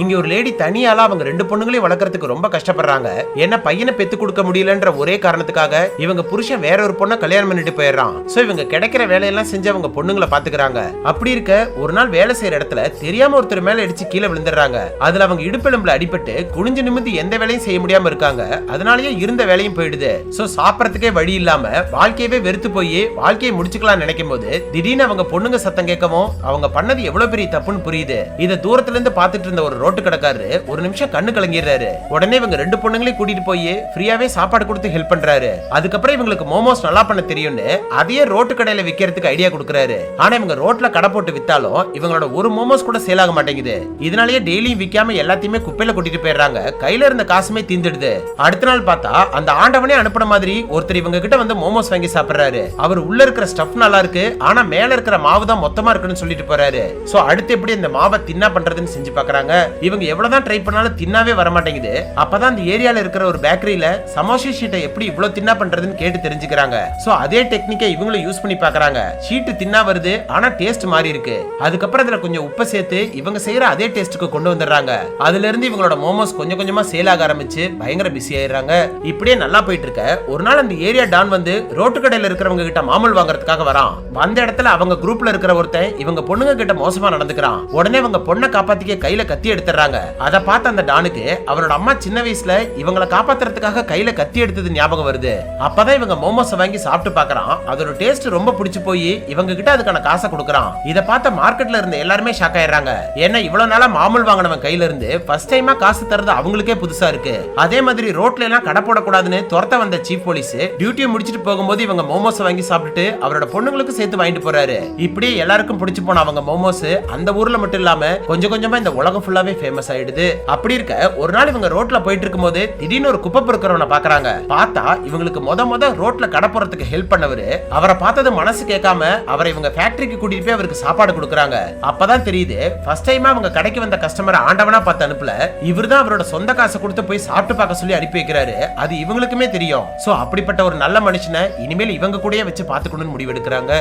இங்க ஒரு லேடி தனியால அவங்க 2 பொண்ணுங்களையும் வளர்க்கறதுக்கு ரொம்ப கஷ்டப்படுறாங்க. ஏன்னா பையனை பெத்து கொடுக்க முடியலன்ற ஒரே காரணத்துக்காக இவங்க புருஷன் வேற ஒரு பொண்ணை கல்யாணம் பண்ணிட்டு போயிடுறான். சோ இவங்க கிடைக்கிற வேலையெல்லாம் செஞ்சு அவங்க பொண்ணுங்களை பாத்துக்கிறாங்க. அப்படி இருக்க ஒரு நாள் வேலை செய்யற இடத்துல தெரியாம ஒருத்தர் மேல இடிச்சு கீழே விழுந்துடுறாங்க. அதுல அவங்க இடுப்பெலும்புல அடிபட்டு குனிஞ்சு நிமிந்து எந்த வேலையும் செய்ய முடியாம இருக்காங்க. அதனாலயே இருந்த வேலையும் போயிடுது. சோ சாப்பிடறதுக்கே வழி இல்லாம வாழ்க்கையவே வெறுத்து போய் வாழ்க்கையை முடிச்சுக்கலாம் நினைக்கும் போது திடீர்னு அவங்க பொண்ணுங்க சத்தம் கேட்கவும் அவங்க பண்ணது எவ்வளவு பெரிய தப்புன்னு புரியுது. இத தூரத்துல இருந்து பாத்துட்டு இருந்த ஒரு ரோட்டு கடைக்காரரு ஒரு நிமிஷம் கண்ணு கலங்கிடுறாரு. உடனே இவங்க 2 பொண்ணுங்களையும் கூட்டிட்டு போய் ஃப்ரீயாவே சாப்பாடு கொடுத்து ஹெல்ப் பண்றாரு. அதுக்கப்புறம் இவங்களுக்கு மோமோஸ் நல்லா பண்ண தெரியும்னு அதையே ரோட்டு கடையில விக்கிறதுக்கு ஐடியா கொடுக்கறாரு. ஆனா இவங்க ரோட்ல கடை போட்டு வித்தாலும் இவங்களோட ஒரு மோமோஸ் கூட சேல் ஆக மாட்டேங்குது. இதனாலேயே டெய்லியும் விக்காம எல்லாத்தையுமே குப்பையில கூட்டிட்டு போயிடுறாங்க. கையில இருந்த காசுமே தீந்துடுது. அடுத்த நாள் பார்த்தா அந்த ஆண்டவனே அனுப்புன மாதிரி ஒருத்தர் இவங்க கிட்ட வந்து மோமோஸ் வாங்கி சாப்பிடுறாரு. அவர் உள்ள இருக்கிற ஸ்டஃப் நல்லா இருக்கு, ஆனா மேல இருக்கிற மாவு தான் மொத்தமா இருக்குன்னு சொல்லிட்டு போறாரு. சோ அடுத்து எப்படி இந்த மாவை தின்னா பண்றதுன்னு செஞ்சு பாக்குறாங்க. இவங்க எவ்வளவுதான் ட்ரை பண்ணாலும் தின்னாவே வர மாட்டேங்குது. அப்பதான் அந்த ஏரியால இருக்கிற ஒரு பேக்கரியில சமோசா ஷீட்டை எப்படி இவ்வளவு தின்னா பண்றதுன்னு கேட்டு தெரிஞ்சுக்கிறாங்க. சோ அதே டெக்னிக்கை இவங்களும் யூஸ் பண்ணி பாக்குறாங்க. ஷீட் தின்னா வருது, ஆனா டேஸ்ட் மாறி இருக்கு. அதுக்கப்புறம் அதுல கொஞ்சம் உப்பு சேர்த்து இவங்க செய்யற அதே டேஸ்ட்டுக்கு கொண்டு வந்துடுறாங்க. அதுல இருந்து இவங்களோட மோமோஸ் கொஞ்சம் கொஞ்சமா சேல் ஆக ஆரம்பிச்சு பயங்கர பிஸி ஆயிடுறாங்க. இப்படியே நல்லா போயிட்டு இருக்க ஒரு நாள் அந்த ஏரியா டான் வந்து ரோட்டு கடையில இருக்கிறவங்க கிட்ட மாமல் வாங்குறதுக்காக வரான். வந்த இடத்துல அவங்க குரூப்ல இருக்கிற ஒருத்தன் இவங்க பொண்ணுங்க கிட்ட மோசமா நடந்துக்கிறான். உடனே அவங்க பொண்ணை காப்பாத்திக்க கையில கத்தி எடுத்துறாங்க. அதை பார்த்த அந்த டானுக்கு அவரோட அம்மா சின்ன வயசுல இவங்களை காப்பாத்துறதுக்காக கையில கத்தி எடுத்தது ஞாபகம் வருது. அப்பதான் இவங்க மோமோஸ் வாங்கி சாப்பிட்டு பாக்குறான். அதோட டேஸ்ட் ரொம்ப பிடிச்சு போய் இவங்க கிட்ட அதுக்கான காசை கொடுக்கறான். இத பார்த்த மார்க்கெட்ல இருந்த எல்லாருமே ஷாக் ஆயிடுறாங்க. ஏன்னா இவ்வளவு நாளா மாமல் வாங்கினவன் கையில இருந்து ஃபர்ஸ்ட் டைமா காசு தரது அவங்களுக்கே புதுசா இருக்கு. அதே மாதிரி ரோட்ல எல்லாம் கடை போடக்கூடாதுன்னு துரத்த வந்த சீஃப் போலீஸ் டியூட்டியை முடிச்சிட்டு போகும்போது இவங்க மோமோஸ் வாங்கி சாப்பிட்டுட்டு அவரோட பொண்ணுங்களுக்கு சேர்த்து வாங்கிட்டு போறாரு. இப்படியே எல்லாருக்கும் பிடிச்சு போன அவங்க மோமோஸ் அந்த ஊர்ல மட்டும் இல்லாம கொஞ்சம் கொஞ்சமா இந்த உலகம் ஃபுல்லாவே ஃபேமஸ் ஆயிடுது. அப்படி இருக்க ஒரு நாள் இவங்க ரோட்ல போயிட்டு இருக்கும்போது திடீர்னு ஒரு குப்பை பொறுக்கிறவனை பாக்குறாங்க. பார்த்தா இவங்களுக்கு முத ரோட்ல கடை போறதுக்கு ஹெல்ப் பண்ணவரு. அவரை பார்த்தது மனசு கேட்காம அவரை இவங்க ஃபேக்டரிக்கு கூட்டிட்டு போய் அவருக்கு சாப்பாடு கொடுக்கறாங்க. அப்பதான் தெரியுது ஃபர்ஸ்ட் டைமா அவங்க கடைக்கு வந்த கஸ்டமரை ஆண்டவனா பார்த்து அனுப்பல, இவர்தான் அவரோட சொந்த காசை கொடுத்து போய் சாப்பிட்டு பார்க்க சொல்லி அனுப்பி வைக்கிறாரு. அது இவங்களுக்குமே தெரியும். சோ அப்படிப்பட்ட ஒரு நல்ல மனுஷனை இனிமேல் இவங்க கூடயே வச்சு பாத்துக்கணும்னு முடிவெடுக்கிறாங்க.